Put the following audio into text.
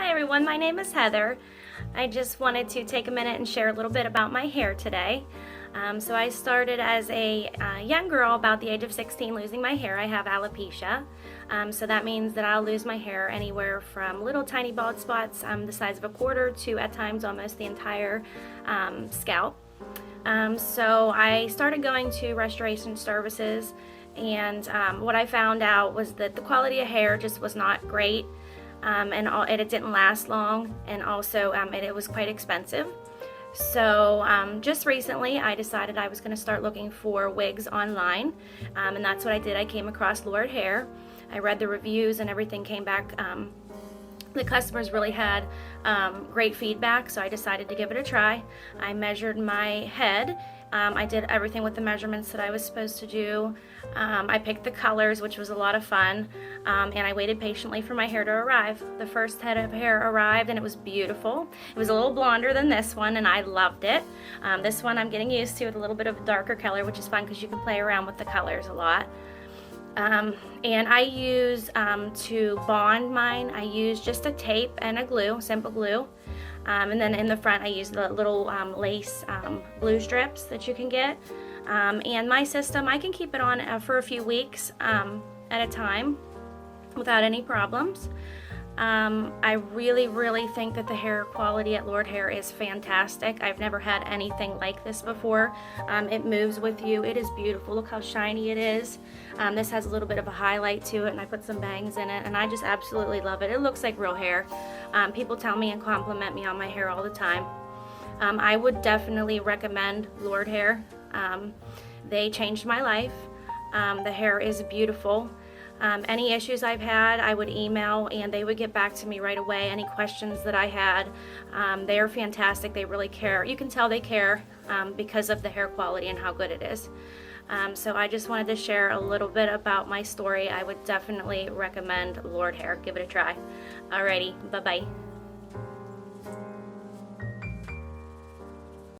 Hi everyone, my name is Heather. I just wanted to take a minute and share a little bit about my hair today. So I started as a young girl, about the age of 16, losing my hair. I have alopecia. So that means that I'll lose my hair anywhere from little tiny bald spots the size of a quarter to at times almost the entire scalp. So I started going to restoration services, and what I found out was that the quality of hair just was not great. And it didn't last long, and also it was quite expensive. So just recently I decided I was going to start looking for wigs online, and that's what I did. I came across Lordhair. I read the reviews and everything came back. The customers really had great feedback, so I decided to give it a try. I measured my head. I did everything with the measurements that I was supposed to do. I picked the colors, which was a lot of fun, and I waited patiently for my hair to arrive. The first head of hair arrived and it was beautiful. It was a little blonder than this one and I loved it. This one I'm getting used to with a little bit of a darker color, which is fun because you can play around with the colors a lot. And I use, to bond mine, I use just a tape and a glue, simple glue. And then in the front I use the little lace glue strips that you can get. And my system, I can keep it on for a few weeks at a time without any problems. I really think that the hair quality at Lordhair is fantastic. I've never had anything like this before. It moves with you. It is beautiful. Look how shiny it is. This has a little bit of a highlight to it, and I put some bangs in it, and I just absolutely love it. It looks like real hair. People tell me and compliment me on my hair all the time. I would definitely recommend Lordhair. They changed my life. The hair is beautiful. Any issues I've had, I would email and they would get back to me right away. Any questions that I had, they are fantastic. They really care. You can tell they care because of the hair quality and how good it is. So I just wanted to share a little bit about my story. I would definitely recommend Lordhair. Give it a try. Alrighty, bye-bye.